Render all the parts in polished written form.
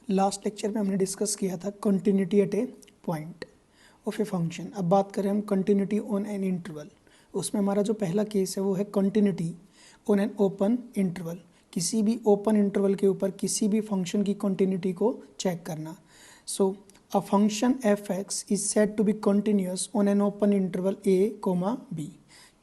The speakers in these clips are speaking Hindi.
लास्ट लेक्चर में हमने डिस्कस किया था continuity at A point of a function. अब बात करें हम कंटिन्यूटी ऑन एन इंटरवल। उसमें हमारा जो पहला केस है वो है continuity on an open interval. किसी भी ओपन इंटरवल के ऊपर किसी भी फंक्शन की कंटिन्यूटी को चेक करना। So uh function f x is said to be continuous on an open interval A comma b.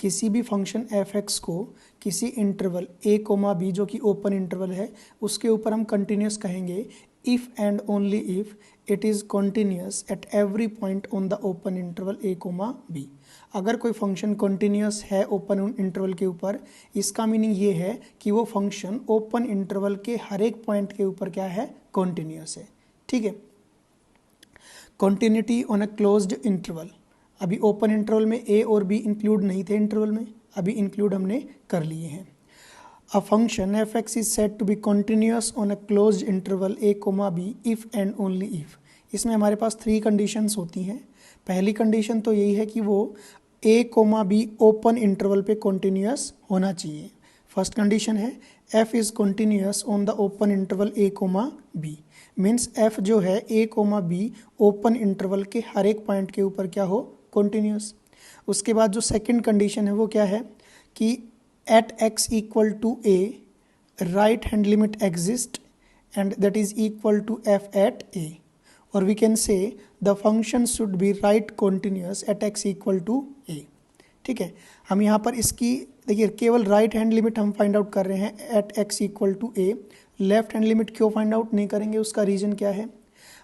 किसी भी फंक्शन एफ एक्स को किसी इंटरवल ए कोमा बी जो कि ओपन इंटरवल है उसके ऊपर हम कंटिन्यूस कहेंगे if and only if it is continuous at every point on the open interval A comma B. अगर कोई फंक्शन कंटिन्यूस है ओपन इंटरवल के ऊपर, इसका मीनिंग ये है कि वो फंक्शन ओपन इंटरवल के हर एक पॉइंट के ऊपर क्या है, कंटिन्यूस है। ठीक है। Continuity on a closed interval. अभी ओपन इंटरवल में ए और बी इंक्लूड नहीं थे इंटरवल में, अभी इंक्लूड हमने कर लिए हैं। A function f x is said to be continuous on a closed interval A comma B if and only if. इसमें हमारे पास 3 कंडीशंस होती हैं। पहली कंडीशन तो यही है कि वो A comma B open interval पे कंटिन्यूअस होना चाहिए। फर्स्ट कंडीशन है f is continuous on the open interval A comma B. Means f जो है A comma B open interval के हर एक पॉइंट के ऊपर क्या हो, कंटिन्यूअस। उसके बाद जो सेकंड कंडीशन है वो क्या है कि at x equal to a right hand limit exist and that is equal to f at a, और we can say the function should be right continuous at x equal to a. ठीक है। हम यहाँ पर इसकी देखिए केवल राइट हैंड लिमिट हम फाइंड आउट कर रहे हैं at x equal to a. Left hand limit क्यों फाइंड आउट नहीं करेंगे, उसका रीज़न क्या है,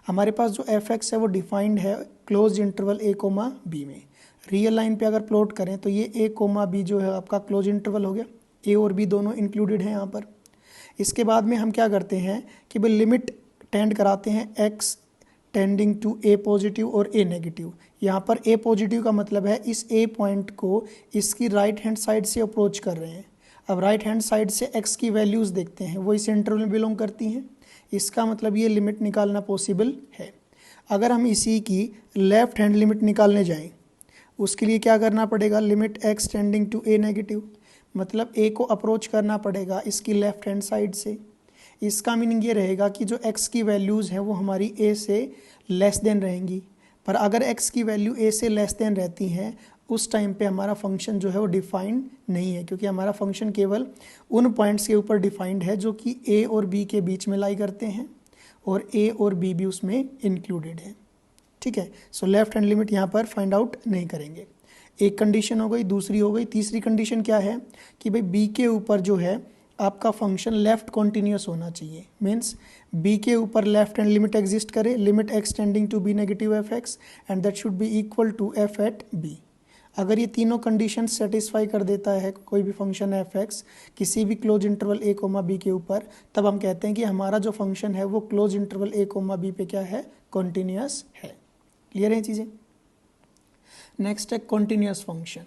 हमारे पास जो एफ एक्स है वो डिफाइंड है क्लोज इंटरवल ए कोमा बी में। रियल लाइन पे अगर प्लॉट करें तो ये ए कोमा बी जो है आपका क्लोज इंटरवल हो गया, ए और बी दोनों इंक्लूडेड हैं यहाँ पर। इसके बाद में हम क्या करते हैं कि भाई लिमिट टेंड कराते हैं x tending to A positive और ए नेगेटिव। यहाँ पर ए पॉजिटिव का मतलब है इस ए पॉइंट को इसकी राइट हैंड साइड से अप्रोच कर रहे हैं। अब राइट हैंड साइड से एक्स की वैल्यूज़ देखते हैं, वो इस इंटरवल में बिलोंग करती हैं, इसका मतलब ये लिमिट निकालना पॉसिबल है। अगर हम इसी की लेफ्ट हैंड लिमिट निकालने जाएं, उसके लिए क्या करना पड़ेगा, limit x tending to A negative, मतलब ए को अप्रोच करना पड़ेगा इसकी लेफ्ट हैंड साइड से। इसका मीनिंग ये रहेगा कि जो एक्स की वैल्यूज़ हैं वो हमारी ए से लेस देन रहेंगी। पर अगर एक्स की वैल्यू ए से लेस देन रहती हैं उस टाइम पे हमारा फंक्शन जो है वो डिफाइंड नहीं है, क्योंकि हमारा फंक्शन केवल उन पॉइंट्स के ऊपर डिफाइंड है जो कि ए और बी के बीच में लाई करते हैं और ए और बी भी उसमें इंक्लूडेड है। ठीक है। सो लेफ्ट हैंड लिमिट यहाँ पर फाइंड आउट नहीं करेंगे। एक कंडीशन हो गई, दूसरी हो गई। तीसरी कंडीशन क्या है कि भाई बी के ऊपर जो है आपका फंक्शन लेफ्ट कॉन्टिन्यूस होना चाहिए। मीन्स बी के ऊपर लेफ्ट हैंड लिमिट एग्जिस्ट करे, limit x tending to B negative f x and that should be equal to f at B. अगर ये तीनों कंडीशन सेटिस्फाई कर देता है कोई भी फंक्शन एफ एक्स किसी भी क्लोज इंटरवल ए कोमा बी के ऊपर, तब हम कहते हैं कि हमारा जो फंक्शन है वो क्लोज इंटरवल ए कोमा बी पे क्या है, कॉन्टिन्यूस है। क्लियर है चीज़ें। नेक्स्ट है कॉन्टिन्यूस फंक्शन।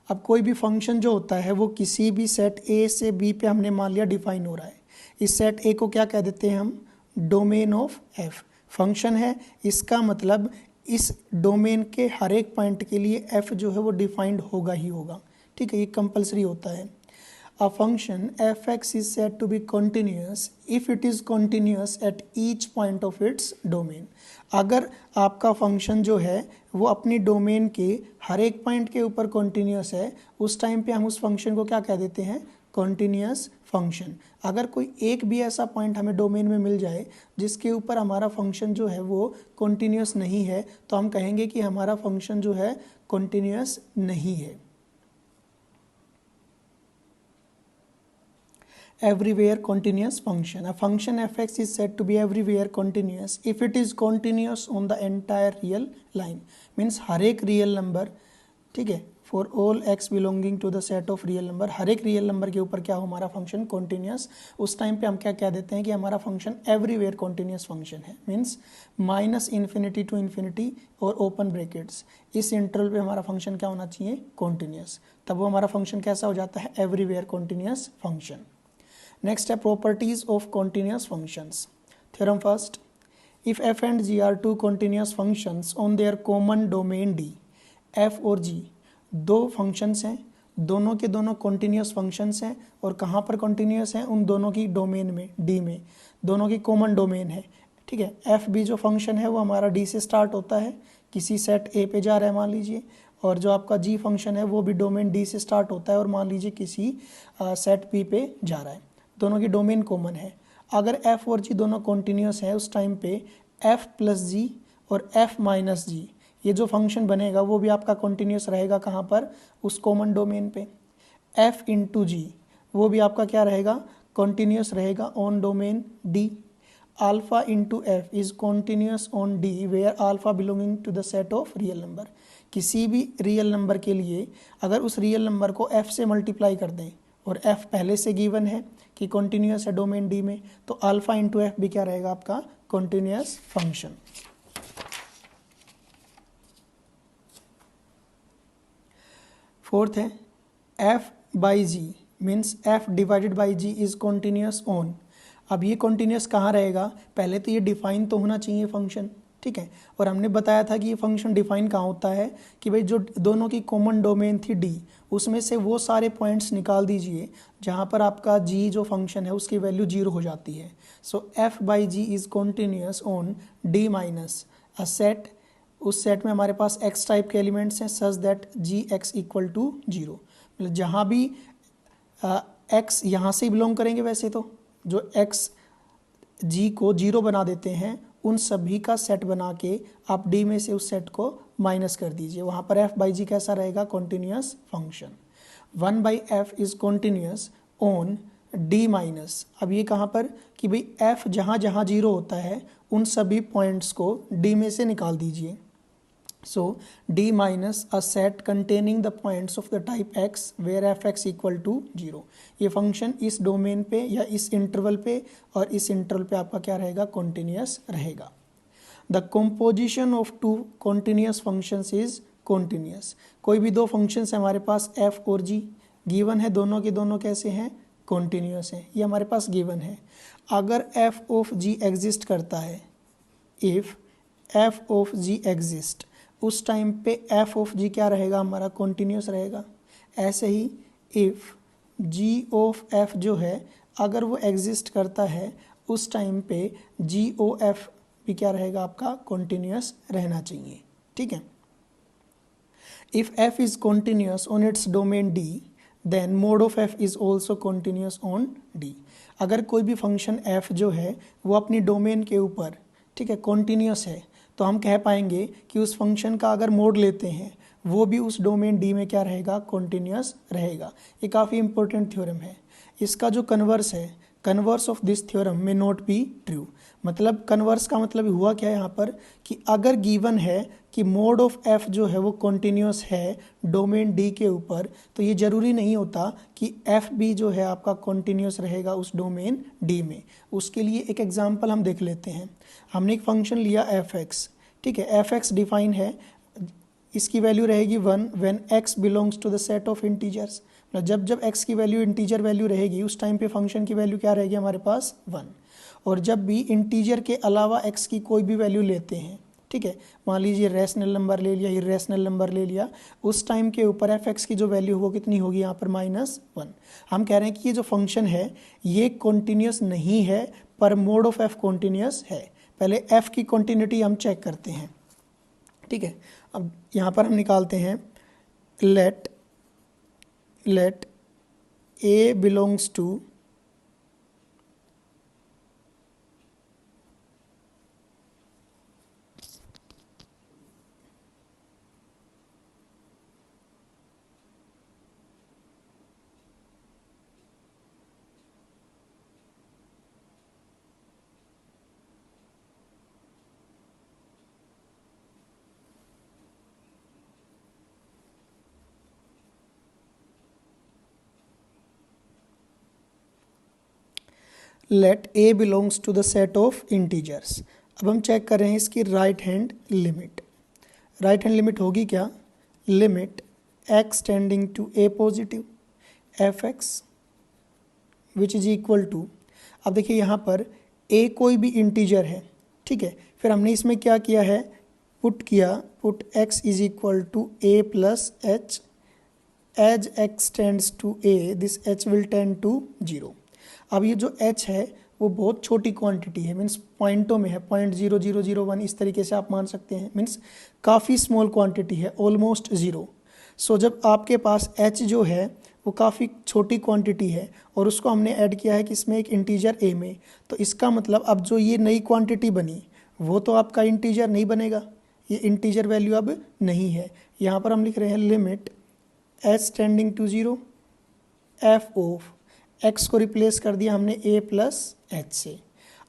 अब कोई भी फंक्शन जो होता है वो किसी भी सेट ए से बी पे हमने मान लिया डिफाइन हो रहा है। इस सेट ए को क्या कह देते हैं हम, डोमेन ऑफ एफ। फंक्शन है, इसका मतलब इस डोमेन के हर एक पॉइंट के लिए एफ जो है वो डिफाइंड होगा ही होगा। ठीक है, ये कंपलसरी होता है। A function f x is said to be continuous if it is continuous at each point of its domain. अगर आपका फंक्शन जो है वो अपनी डोमेन के हर एक पॉइंट के ऊपर कंटिन्यूअस है, उस टाइम पे हम उस फंक्शन को क्या कह देते हैं, कंटिन्यूअस फंक्शन। अगर कोई एक भी ऐसा पॉइंट हमें डोमेन में मिल जाए जिसके ऊपर हमारा फंक्शन जो है वो कंटिन्यूअस नहीं है, तो हम कहेंगे कि हमारा फंक्शन जो है कंटिन्यूअस नहीं है। Everywhere continuous function. A function fx is said to be everywhere continuous if it is continuous on the entire real line. Means हर एक रियल नंबर, ठीक है, for all x belonging to the set of real number, हर एक रियल नंबर के ऊपर क्या हो हमारा फंक्शन कॉन्टिन्यूस। उस टाइम पे हम क्या कह देते हैं कि हमारा फंक्शन एवरीवेयर कॉन्टिन्यूस फंक्शन है। Means minus infinity to infinity और ओपन ब्रैकेट्स, इस इंटरवल पे हमारा फंक्शन क्या होना चाहिए, कॉन्टिन्यूस। तब वो हमारा फंक्शन कैसा हो जाता है, एवरीवेयर कॉन्टिन्यूस फंक्शन। नेक्स्ट है properties of continuous functions. Theorem first, if f and g are two continuous functions on their common domain D, f और जी दो फंक्शंस हैं, दोनों के दोनों कॉन्टिन्यूस फंक्शंस हैं, और कहाँ पर कॉन्टिन्यूस हैं, उन दोनों की डोमेन में, डी में, दोनों की कॉमन डोमेन है। ठीक है। एफ बी जो फंक्शन है वो हमारा डी से स्टार्ट होता है, किसी सेट ए पे जा रहा है मान लीजिए, और जो आपका जी फंक्शन है वो भी डोमेन डी से स्टार्ट होता है और मान लीजिए किसी सेट पी पे जा रहा है। दोनों की डोमेन कॉमन है। अगर एफ और जी दोनों कॉन्टीन्यूस है उस टाइम पे एफ प्लस जी और एफ माइनस जी ये जो फंक्शन बनेगा वो भी आपका कॉन्टीन्यूस रहेगा कहाँ पर, उस कॉमन डोमेन पे। एफ इंटू जी वो भी आपका क्या रहेगा, कॉन्टीन्यूस रहेगा on domain D. Alpha into f is continuous on D where alpha belonging to the set of real number. किसी भी रियल नंबर के लिए अगर उस रियल नंबर को एफ से मल्टीप्लाई कर दें और एफ पहले से गिवन है कि कॉन्टीन्यूस है डोमेन डी में, तो अल्फा इंटू एफ भी क्या रहेगा आपका कॉन्टीन्यूस फंक्शन। फोर्थ है f by g means f divided by g is continuous on. अब ये कॉन्टीन्यूस कहाँ रहेगा, पहले तो ये डिफाइन तो होना चाहिए फंक्शन, ठीक है। और हमने बताया था कि ये फंक्शन डिफाइन कहाँ होता है कि भाई जो दोनों की कॉमन डोमेन थी डी, उसमें से वो सारे पॉइंट्स निकाल दीजिए जहाँ पर आपका जी जो फंक्शन है उसकी वैल्यू 0 हो जाती है। So f by g is continuous on d minus a set, उस सेट में हमारे पास एक्स टाइप के एलिमेंट्स हैं such that g x equal to 0। मतलब जहाँ भी एक्स यहाँ से बिलोंग करेंगे, वैसे तो जो एक्स जी को 0 बना देते हैं उन सभी का सेट बना के आप डी में से उस सेट को माइनस कर दीजिए। वहाँ पर एफ बाई जी कैसा रहेगा, continuous function. 1 by F is continuous on d minus. अब ये कहाँ पर कि भाई एफ जहाँ जहाँ 0 होता है उन सभी पॉइंट्स को डी में से निकाल दीजिए। So d minus a set containing the points of the type x where fx equal to 0। ये फंक्शन इस डोमेन पे या इस इंटरवल पे और इस इंटरवल पे आपका क्या रहेगा, कॉन्टीन्यूस रहेगा। The composition of two continuous functions is continuous। कोई भी दो फंक्शंस है हमारे पास f और g गिवन है, दोनों के दोनों कैसे हैं, कॉन्टीन्यूस हैं, ये हमारे पास गिवन है। अगर f of g एग्जिस्ट करता है, if f of g exist, उस टाइम पे एफ ऑफ जी क्या रहेगा हमारा, कॉन्टीन्यूस रहेगा। ऐसे ही इफ़ जी ऑफ एफ जो है अगर वो एग्जिस्ट करता है उस टाइम पे जी ओ एफ भी क्या रहेगा आपका, कॉन्टीन्यूस रहना चाहिए, ठीक है। If f is continuous on its domain D then mod of f is also continuous on D. अगर कोई भी फंक्शन एफ जो है वो अपनी डोमेन के ऊपर, ठीक है, कॉन्टीन्यूस है, तो हम कह पाएंगे कि उस फंक्शन का अगर मोड लेते हैं वो भी उस डोमेन डी में क्या रहेगा, कॉन्टीन्यूस रहेगा। ये काफ़ी इंपॉर्टेंट थ्योरम है। इसका जो कन्वर्स है, कन्वर्स ऑफ दिस थ्योरम में नॉट बी ट्रू। मतलब कन्वर्स का मतलब हुआ क्या है यहाँ पर कि अगर गिवन है कि मोड ऑफ एफ जो है वो कॉन्टीन्यूस है डोमेन डी के ऊपर, तो ये ज़रूरी नहीं होता कि एफ बी जो है आपका कॉन्टीन्यूस रहेगा उस डोमेन डी में। उसके लिए एक एग्जांपल हम देख लेते हैं। हमने एक फंक्शन लिया एफ एक्स, ठीक है, एफ एक्स डिफाइन है, इसकी वैल्यू रहेगी 1 when x belongs to the set of integers. मतलब जब जब x की वैल्यू इंटीजर वैल्यू रहेगी उस टाइम पे फंक्शन की वैल्यू क्या रहेगी हमारे पास, 1। और जब भी इंटीजर के अलावा x की कोई भी वैल्यू लेते हैं, ठीक है, मान लीजिए रैशनल नंबर ले लिया, इरेशनल नंबर ले लिया, उस टाइम के ऊपर एफ एक्स की जो वैल्यू वो कितनी होगी यहाँ पर, -1। हम कह रहे हैं कि ये जो फंक्शन है ये कॉन्टीन्यूस नहीं है पर मोड ऑफ एफ कॉन्टीन्यूस है। पहले एफ की कॉन्टीन्यूटी हम चेक करते हैं, ठीक है। अब यहाँ पर हम निकालते हैं let a belongs to let a belongs to the set of integers. अब हम चेक कर रहे हैं इसकी right hand limit. Right hand limit होगी क्या, limit x tending to A positive f x which is equal to, अब देखिए यहाँ पर ए कोई भी इंटीजर है, ठीक है, फिर हमने इसमें क्या किया है, put x is equal to a plus h, as x tends to a this h will tend to 0। अब ये जो h है वो बहुत छोटी क्वांटिटी है, मीन्स पॉइंटों में है, 0.0001 इस तरीके से आप मान सकते हैं, मीन्स काफ़ी स्मॉल क्वांटिटी है, ऑलमोस्ट ज़ीरो। सो जब आपके पास h जो है वो काफ़ी छोटी क्वांटिटी है और उसको हमने ऐड किया है कि इसमें एक इंटीजर a में, तो इसका मतलब अब जो ये नई क्वांटिटी बनी वो तो आपका इंटीजर नहीं बनेगा, ये इंटीजर वैल्यू अब नहीं है। यहाँ पर हम लिख रहे हैं limit h tending to 0 f of x को रिप्लेस कर दिया हमने a प्लस h से।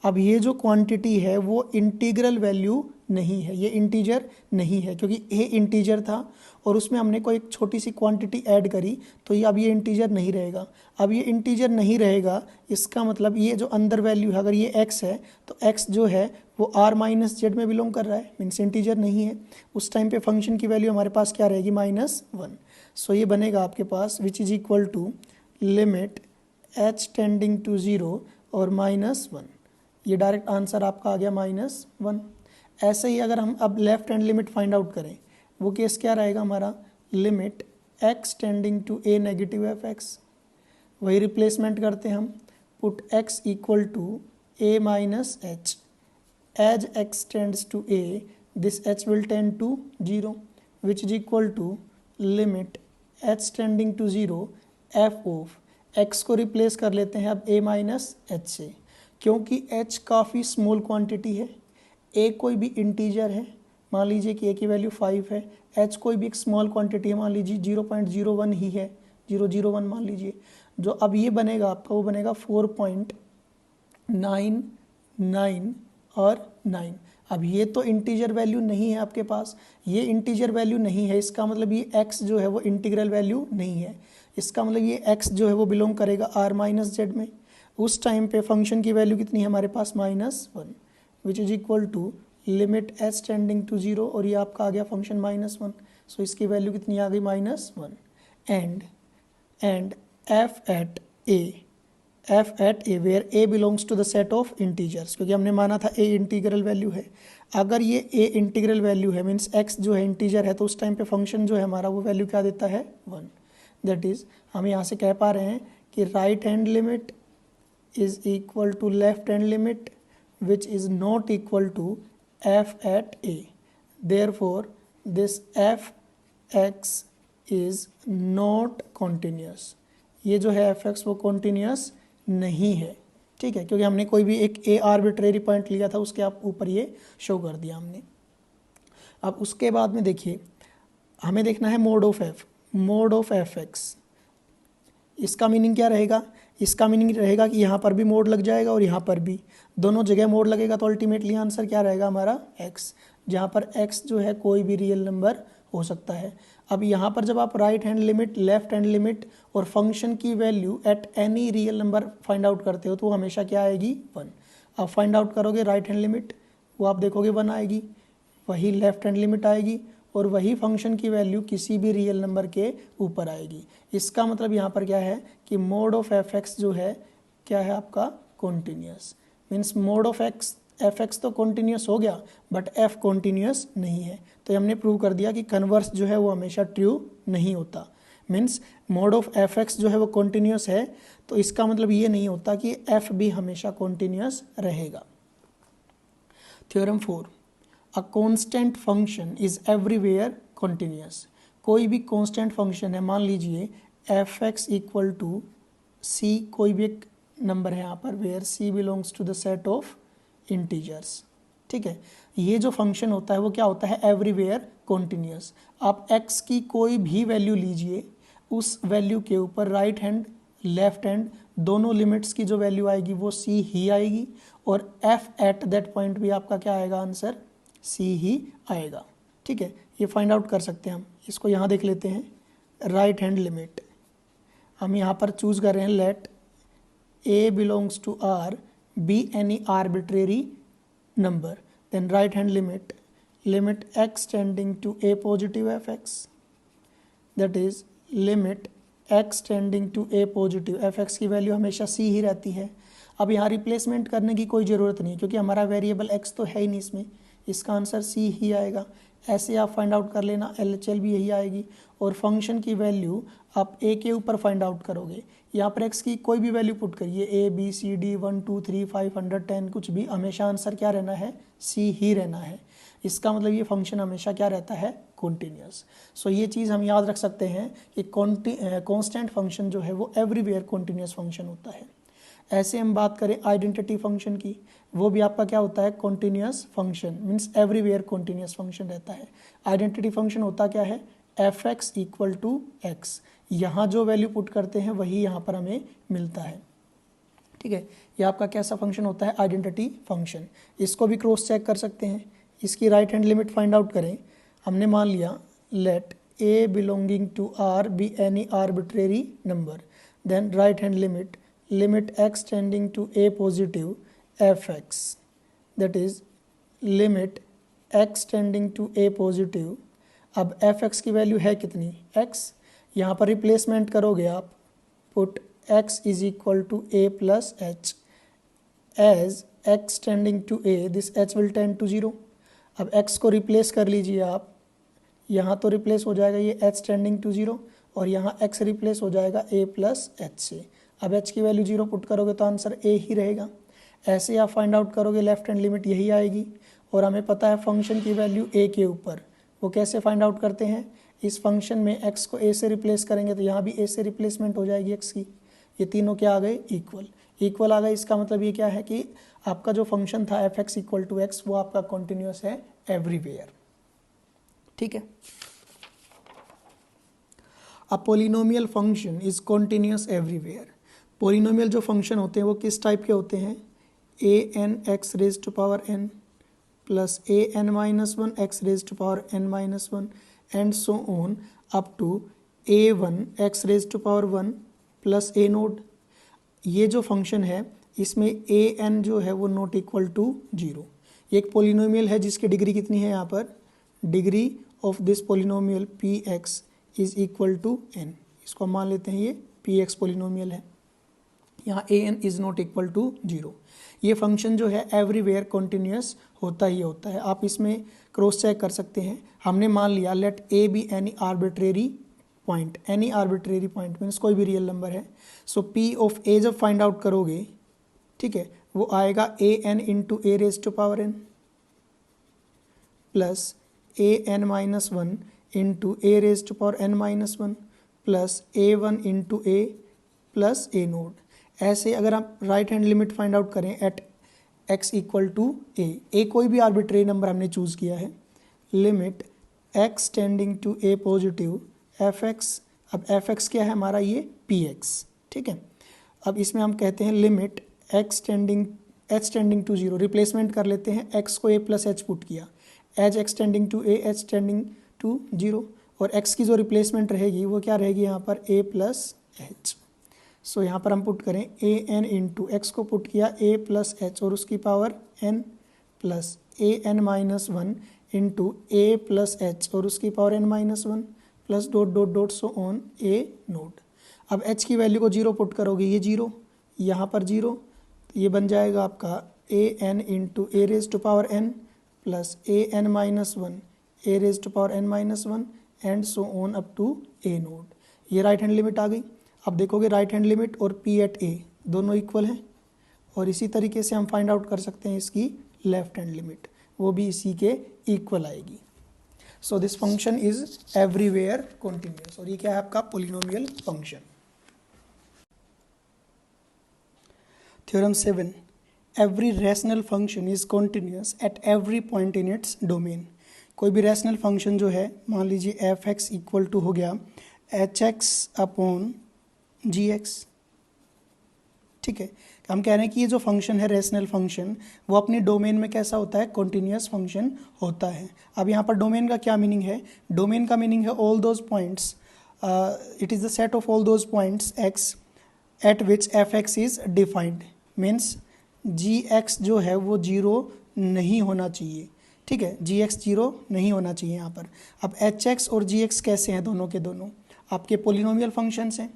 अब ये जो क्वांटिटी है वो इंटीग्रल वैल्यू नहीं है, ये इंटीजर नहीं है, क्योंकि a इंटीजर था और उसमें हमने कोई एक छोटी सी क्वांटिटी ऐड करी, तो ये अब ये इंटीजर नहीं रहेगा। अब ये इंटीजर नहीं रहेगा, इसका मतलब ये जो अंदर वैल्यू है, अगर ये x है तो x जो है वो r माइनस जेड में बिलोंग कर रहा है, मीन्स इंटीजर नहीं है। उस टाइम पे फंक्शन की वैल्यू हमारे पास क्या रहेगी, -1। सो ये बनेगा आपके पास which is equal to limit h tending to 0 और -1। ये डायरेक्ट आंसर आपका आ गया -1। ऐसे ही अगर हम अब left hand limit find out करें, वो केस क्या रहेगा हमारा, limit x tending to a negative f x, वही रिप्लेसमेंट करते हैं हम, put x equal to a minus h, as x tends to a this h will tend to 0 which is equal to limit h tending to 0 f of x को रिप्लेस कर लेते हैं अब a माइनस एच से, क्योंकि h काफ़ी स्मॉल क्वांटिटी है, a कोई भी इंटीजर है, मान लीजिए कि a की वैल्यू 5 है, h कोई भी एक स्मॉल क्वांटिटी है, मान लीजिए 0.01 ही है, 001 मान लीजिए, जो अब ये बनेगा आपका वो बनेगा 4.99 और 9। अब ये तो इंटीजर वैल्यू नहीं है आपके पास, ये इंटीजर वैल्यू नहीं है, इसका मतलब ये x जो है वो इंटीग्रल वैल्यू नहीं है, इसका मतलब ये x जो है वो बिलोंग करेगा r माइनस जेड में। उस टाइम पे फंक्शन की वैल्यू कितनी है हमारे पास, -1 which is equal to limit h tending to 0 और ये आपका आ गया फंक्शन -1। सो इसकी वैल्यू कितनी आ गई, -1। And f at a where a belongs to the set of integers, क्योंकि हमने माना था a इंटीग्रल वैल्यू है, अगर ये a इंटीग्रल वैल्यू है मीन्स x जो है इंटीजर है, तो उस टाइम पे फंक्शन जो है हमारा वो वैल्यू क्या देता है, 1। दैट इज हम यहाँ से कह पा रहे हैं कि right hand limit is equal to left hand limit which is not equal to f at a, therefore this f(x) is not continuous। ये जो है f(x) वो continuous नहीं है, ठीक है, क्योंकि हमने कोई भी एक a आर्बिट्रेरी पॉइंट लिया था, उसके आप ऊपर ये शो कर दिया हमने। अब उसके बाद में देखिए हमें देखना है मोड ऑफ f(x). इसका मीनिंग क्या रहेगा, इसका मीनिंग रहेगा कि यहाँ पर भी मोड लग जाएगा और यहाँ पर भी, दोनों जगह मोड लगेगा, तो अल्टीमेटली आंसर क्या रहेगा हमारा, x, जहाँ पर x जो है कोई भी रियल नंबर हो सकता है। अब यहाँ पर जब आप right hand limit, left hand limit और फंक्शन की value at any real number find out करते हो तो वो हमेशा क्या आएगी, 1। अब फाइंड आउट करोगे राइट हैंड लिमिट, वो आप देखोगे 1 आएगी, वही लेफ्ट हैंड लिमिट आएगी और वही फंक्शन की वैल्यू किसी भी रियल नंबर के ऊपर आएगी। इसका मतलब यहाँ पर क्या है कि मोड ऑफ f(x) जो है क्या है आपका, continuous. Means mode of f(x) तो कॉन्टीन्यूस हो गया बट f कॉन्टीन्यूस नहीं है, तो हमने प्रूव कर दिया कि कन्वर्स जो है वो हमेशा ट्रू नहीं होता। मीन्स मोड ऑफ f(x) जो है वो कॉन्टीन्यूस है, तो इसका मतलब ये नहीं होता कि f भी हमेशा कॉन्टीन्यूस रहेगा। Theorem 4, a constant function is everywhere continuous. कोई भी कांस्टेंट फंक्शन है, मान लीजिए f(x) इक्वल टू c, कोई भी एक नंबर है यहाँ पर where c belongs to the set of integers, ठीक है। ये जो फंक्शन होता है वो क्या होता है, एवरीवेयर कॉन्टीन्यूस। आप x की कोई भी वैल्यू लीजिए, उस वैल्यू के ऊपर राइट हैंड लेफ्ट हैंड दोनों लिमिट्स की जो वैल्यू आएगी वो c ही आएगी, और f एट दैट पॉइंट भी आपका क्या आएगा, आंसर c ही आएगा, ठीक है। ये फाइंड आउट कर सकते हैं हम, इसको यहाँ देख लेते हैं। राइट हैंड लिमिट हम यहाँ पर चूज कर रहे हैं, let a belongs to r be any arbitrary number, then right hand limit x tending to a positive f(x), that is limit x tending to a positive f(x) की वैल्यू हमेशा c ही रहती है। अब यहाँ रिप्लेसमेंट करने की कोई ज़रूरत नहीं, क्योंकि हमारा वेरिएबल x तो है ही नहीं इसमें, इसका आंसर c ही आएगा। ऐसे आप फाइंड आउट कर लेना, LHL भी यही आएगी, और फंक्शन की वैल्यू आप a के ऊपर फाइंड आउट करोगे, यहाँ पर x की कोई भी वैल्यू पुट करिए, a b c d 1 2 3 500 10 कुछ भी, हमेशा आंसर क्या रहना है, c ही रहना है। इसका मतलब ये फंक्शन हमेशा क्या रहता है, कॉन्टिन्यूस। सो ये चीज़ हम याद रख सकते हैं कि कांस्टेंट फंक्शन जो है वो एवरीवेयर कॉन्टिन्यूस फंक्शन होता है। ऐसे हम बात करें आइडेंटिटी फंक्शन की, वो भी आपका क्या होता है, continuous function, means everywhere continuous function रहता है। आइडेंटिटी फंक्शन होता क्या है, f x equal to x, यहाँ जो वैल्यू पुट करते हैं वही यहाँ पर हमें मिलता है। ठीक है, ये आपका कैसा फंक्शन होता है, आइडेंटिटी फंक्शन। इसको भी क्रॉस चेक कर सकते हैं, इसकी right hand limit find out करें। हमने मान लिया let a belonging to r be any arbitrary number, then right hand limit x tending to a positive f x, that is limit x tending to a positive. अब एफ एक्स की वैल्यू है कितनी, x, यहाँ पर रिप्लेसमेंट करोगे आप, put x is equal to a plus h, as x tending to a this h will tend to 0। अब x को रिप्लेस कर लीजिए आप, यहाँ तो रिप्लेस हो जाएगा ये h टेंडिंग टू 0, और यहाँ x रिप्लेस हो जाएगा a प्लस एच से। अब h की वैल्यू 0 पुट करोगे तो आंसर a ही रहेगा। ऐसे आप फाइंड आउट करोगे, लेफ्ट हैंड लिमिट यही आएगी, और हमें पता है फंक्शन की वैल्यू a के ऊपर, वो कैसे फाइंड आउट करते हैं, इस फंक्शन में x को a से रिप्लेस करेंगे तो यहाँ भी a से रिप्लेसमेंट हो जाएगी x की, ये तीनों क्या आ गए, इक्वल आ गए। इसका मतलब ये क्या है कि आपका जो फंक्शन था f x equal to x वो आपका कॉन्टिन्यूस है एवरीवेयर। ठीक है, uh polynomial function is continuous everywhere. Polynomial जो फंक्शन होते हैं वो किस टाइप के होते हैं, a n x raise to power n plus a n minus one x raise to power n minus one and so on up to a one x raise to power one plus a naught. ये जो फंक्शन है इसमें ए एन जो है वो नॉट इक्वल टू 0। ये एक पोलिनोमियल है जिसकी डिग्री कितनी है, यहाँ पर degree of this polynomial p x is equal to n, इसको मान लेते हैं ये पी एक्स पोलिनोमियल है। यहाँ a n is not equal to 0। ये फंक्शन जो है एवरीवेयर कॉन्टिन्यूस होता ही होता है। आप इसमें क्रॉस चेक कर सकते हैं। हमने मान लिया let a be any arbitrary point, any arbitrary point means कोई भी रियल नंबर है। सो पी ऑफ ए जब फाइंड आउट करोगे, ठीक है, वो आएगा a n into a raise to power n plus a n minus one into a raise to power n minus one plus a one into a plus a naught. ऐसे अगर आप right hand limit find out करें at x equal to a कोई भी आर्बिट्रेरी नंबर हमने चूज़ किया है, limit x tending to A positive f x. अब एफ एक्स क्या है हमारा, ये पी एक्स। ठीक है, अब इसमें हम कहते हैं limit x tending h tending to 0, replacement कर लेते हैं, एक्स को ए प्लस एच पुट किया, h x tending to a h tending to 0, और एक्स की जो रिप्लेसमेंट रहेगी वो क्या रहेगी यहाँ पर ए प्लस एच। सो यहाँ पर हम पुट करें ए एन इंटू एक्स को पुट किया ए प्लस एच और उसकी power n plus a n minus one into a plus h और उसकी power n minus one plus dot dot dot so on a naught. अब h की वैल्यू को 0 पुट करोगे, ये 0, यहाँ पर 0, तो ये बन जाएगा आपका a n into a raise to power n plus a n minus one a raise to power n minus one and so on up to a naught. ये राइट हैंड लिमिट आ गई। अब देखोगे राइट हैंड लिमिट और पी एट ए दोनों इक्वल हैं, और इसी तरीके से हम फाइंड आउट कर सकते हैं इसकी लेफ्ट हैंड लिमिट, वो भी इसी के इक्वल आएगी। So this function is everywhere continuous, और ये क्या है आपका polynomial function. Theorem 7, every rational function is continuous at every point in its domain. कोई भी रैशनल फंक्शन जो है, मान लीजिए एफ एक्स इक्वल टू हो गया एच एक्स अपॉन जी एक्स। ठीक है, हम कह रहे हैं कि ये जो फंक्शन है रैशनल फंक्शन, वो अपने डोमेन में कैसा होता है, कॉन्टिन्यूस फंक्शन होता है। अब यहाँ पर डोमेन का क्या मीनिंग है, डोमेन का मीनिंग है all those points, it is the set of all those points x at which f x is defined, means g x जो है वो 0 नहीं होना चाहिए। ठीक है, जी एक्स 0 नहीं होना चाहिए यहाँ पर। अब एच एक्स और जी एक्स कैसे हैं, दोनों के दोनों आपके पोलिनोमियल फंक्शंस हैं।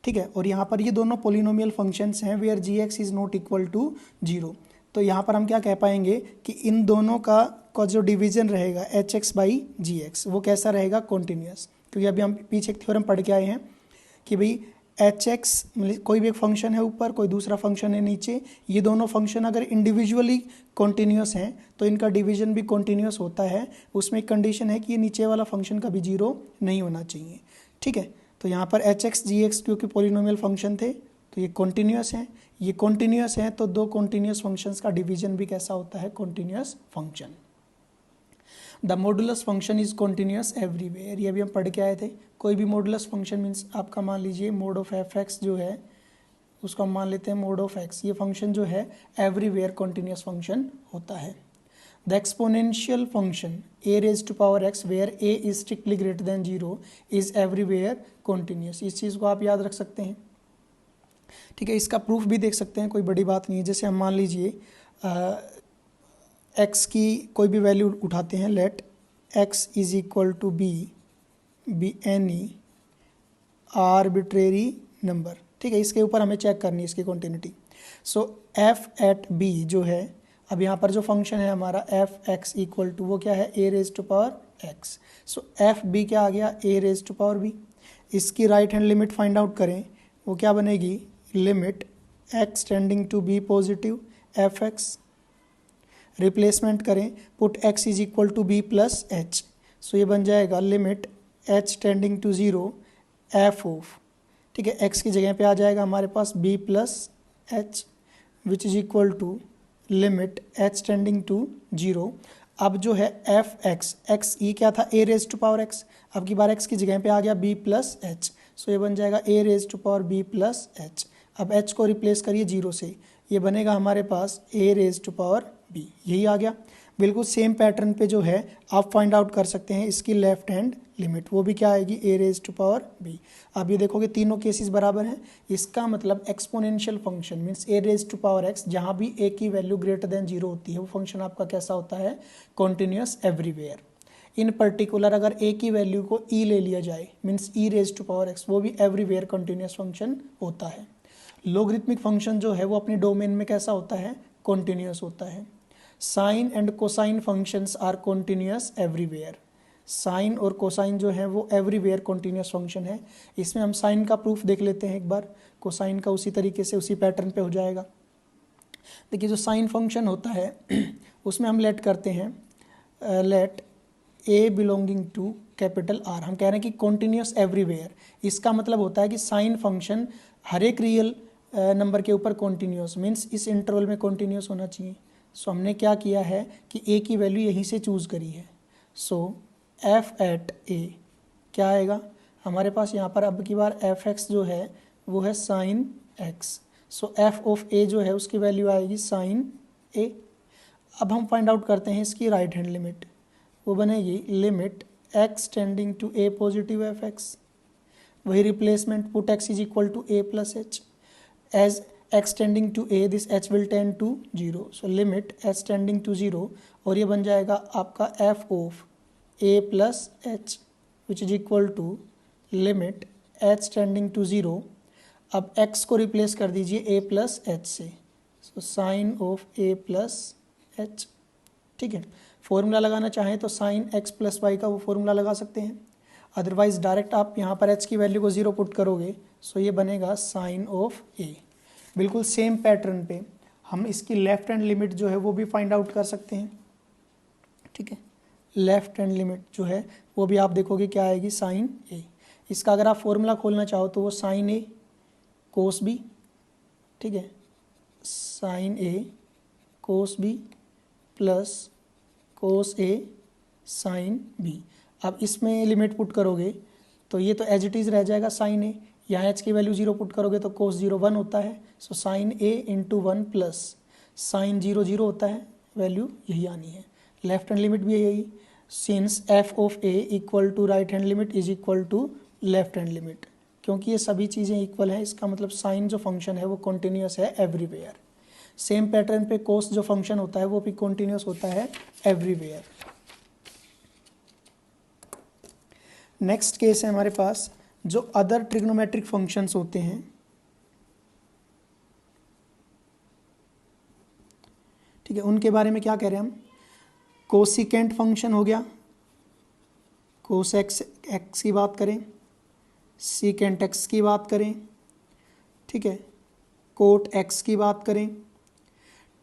ठीक है, और यहाँ पर ये दोनों पोलिनोमियल फंक्शंस हैं where g x is not equal to 0। तो यहाँ पर हम क्या कह पाएंगे कि इन दोनों का जो डिवीजन रहेगा h x by g x वो कैसा रहेगा, कॉन्टिन्यूस। क्योंकि अभी हम पीछे एक थ्योरम पढ़ के आए हैं कि भाई एच एक्स कोई भी एक फंक्शन है ऊपर, कोई दूसरा फंक्शन है नीचे, ये दोनों फंक्शन अगर इंडिविजुअली कॉन्टीन्यूस हैं तो इनका डिवीजन भी कॉन्टीन्यूस होता है। उसमें एक कंडीशन है कि ये नीचे वाला फंक्शन कभी जीरो नहीं होना चाहिए। ठीक है, तो यहाँ पर एच एक्स जी एक्स क्योंकि पोलिनोमियल फंक्शन थे तो ये कॉन्टीन्यूस हैं, ये कॉन्टीन्यूस हैं तो दो कॉन्टीन्यूस फंक्शंस का डिवीजन भी कैसा होता है, continuous function. The modulus function is continuous everywhere, ये भी हम पढ़ के आए थे। कोई भी मॉडुलस फंक्शन मीन्स आपका मान लीजिए मोड ऑफ एफ एक्स जो है उसको हम मान लेते हैं मोड ऑफ एक्स, ये फंक्शन जो है एवरीवेयर कॉन्टीन्यूस फंक्शन होता है। The exponential function a raise to power x where a is strictly greater than zero is everywhere continuous, इस चीज़ को आप याद रख सकते हैं। ठीक है, इसका प्रूफ भी देख सकते हैं, कोई बड़ी बात नहीं है। जैसे हम मान लीजिए एक्स की कोई भी वैल्यू उठाते हैं, let x is equal to be any arbitrary number. ठीक है, इसके ऊपर हमें चेक करनी है इसकी continuity. So f at b जो है, अब यहाँ पर जो फंक्शन है हमारा एफ एक्स इक्वल टू वो क्या है, a raise to power x. So f b क्या आ गया, a raise to power b. इसकी right hand limit find out करें, वो क्या बनेगी, limit x tending to b positive f x. Replacement करें, put x is equal to b plus h. So ये बन जाएगा limit h tending to zero f of, ठीक है, x की जगह पे आ जाएगा हमारे पास b plus h which is equal to limit h tending to zero. अब जो है एफ एक्स, एक्स ई क्या था, a raise to power x, अब की बार x की जगह पे आ गया b प्लस एच। सो ये बन जाएगा a raise to power b plus h. अब h को रिप्लेस करिए जीरो से, ये बनेगा हमारे पास a raise to power b, यही आ गया। बिल्कुल सेम पैटर्न पे जो है आप फाइंड आउट कर सकते हैं इसकी लेफ्ट हैंड लिमिट, वो भी क्या आएगी, a raise to power b। अब ये देखोगे तीनों केसेस बराबर हैं, इसका मतलब exponential function means a raise to power x जहाँ भी a की वैल्यू ग्रेटर देन जीरो होती है वो फंक्शन आपका कैसा होता है, कॉन्टिन्यूस एवरीवेयर। इन पर्टिकुलर अगर a की वैल्यू को e ले लिया जाए means e raise to power x, वो भी एवरीवेयर कॉन्टिन्यूस फंक्शन होता है। लोगरिथमिक फंक्शन जो है वो अपने डोमेन में कैसा होता है, कॉन्टिन्यूस होता है। Sine and cosine functions are continuous everywhere, sine और कोसाइन जो है वो एवरीवेयर कॉन्टिन्यूस फंक्शन है। इसमें हम साइन का प्रूफ देख लेते हैं एक बार, कोसाइन का उसी तरीके से उसी पैटर्न पे हो जाएगा। देखिए जो साइन फंक्शन होता है उसमें हम लेट करते हैं let a belonging to capital R, हम कह रहे हैं कि कॉन्टिन्यूस एवरीवेयर, इसका मतलब होता है कि साइन फंक्शन हर एक रियल नंबर के ऊपर कॉन्टिन्यूस मीन्स इस इंटरवल में कॉन्टिन्यूस होना चाहिए। सो हमने क्या किया है कि ए की वैल्यू यहीं से चूज़ करी है। सो एफ एट ए क्या आएगा हमारे पास यहाँ पर, अब की बार एफ एक्स जो है वो है sine x. So f of a जो है उसकी वैल्यू आएगी साइन ए। अब हम फाइंड आउट करते हैं इसकी राइट हैंड लिमिट, वो बनेगी limit x tending to A positive f x. वही replacement, put x is equal to a plus h, as x tending to a this h will tend to zero. So limit h tending to zero, और ये बन जाएगा आपका f of a plus h which is equal to limit h tending to zero. अब x को रिप्लेस कर दीजिए a प्लस एच से, so sign of a plus H. ठीक है, फॉर्मूला लगाना चाहें तो साइन x प्लस वाई का वो फॉर्मूला लगा सकते हैं, अदरवाइज डायरेक्ट आप यहाँ पर h की वैल्यू को ज़ीरो पुट करोगे। सो ये बनेगा साइन ऑफ a। बिल्कुल सेम पैटर्न पे हम इसकी लेफ्ट हैंड लिमिट जो है वो भी फाइंड आउट कर सकते हैं। ठीक है, लेफ्ट हैंड लिमिट जो है वो भी आप देखोगे क्या आएगी, साइन a। इसका अगर आप फॉर्मूला खोलना चाहो तो वो साइन a कोस b, ठीक है, sine a cos b plus cos a sine b। अब इसमें लिमिट पुट करोगे तो ये तो एज इट इज़ रह जाएगा साइन ए, यहाँ एच की वैल्यू जीरो पुट करोगे तो कोस जीरो वन होता है। So sine a into one plus sine zero zero होता है, वैल्यू यही आनी है। लेफ्ट हैंड लिमिट भी यही, since f of a equal to right hand limit is equal to left hand limit, क्योंकि ये सभी चीज़ें इक्वल हैं इसका मतलब साइन जो फंक्शन है वो कॉन्टीन्यूस है एवरीवेयर। सेम पैटर्न पे कोस जो फंक्शन होता है वो भी कॉन्टीन्यूस होता है एवरीवेयर। नेक्स्ट केस है हमारे पास जो अदर ट्रिग्नोमेट्रिक फंक्शंस होते हैं। ठीक है, उनके बारे में क्या कह रहे हैं हम, कोसिकेंट फंक्शन हो गया, कोस एक्स की बात करें, सीकेंट एक्स की बात करें, ठीक है, कोट x की बात करें,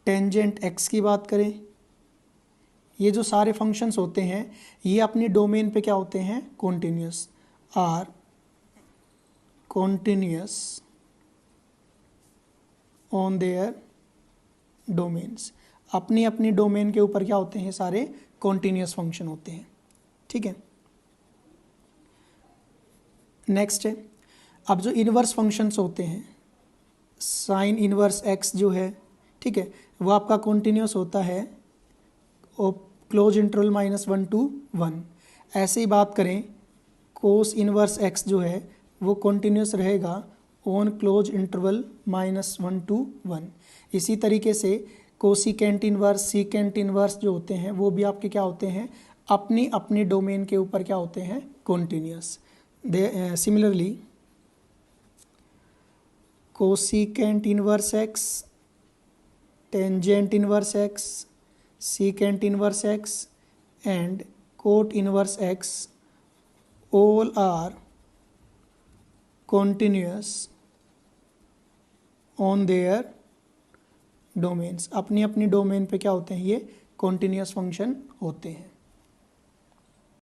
टेंजेंट x की बात करें, ये जो सारे फंक्शंस होते हैं ये अपनी डोमेन पे क्या होते हैं, continuous, are continuous on their domains. अपनी अपनी डोमेन के ऊपर क्या होते हैं, सारे कॉन्टिन्यूस फंक्शन होते हैं। ठीक है, नेक्स्ट है, अब जो इनवर्स फंक्शंस होते हैं, साइन इनवर्स x जो है, ठीक है, वो आपका कॉन्टिन्यूस होता है क्लोज इंटरवल -1 to 1। ऐसे ही बात करें, कोस इनवर्स x जो है वो कॉन्टिन्यूस रहेगा ऑन क्लोज इंटरवल -1 to 1। इसी तरीके से कोसिकेंट इनवर्स, सीकेंट इनवर्स जो होते हैं वो भी आपके क्या होते हैं, अपनी अपनी डोमेन के ऊपर क्या होते हैं, continuous. Similarly cosecant inverse x, tangent inverse x, secant inverse x and cot inverse x all are continuous on their domains। अपनी अपनी डोमेन पे क्या होते हैं, ये continuous फंक्शन होते हैं।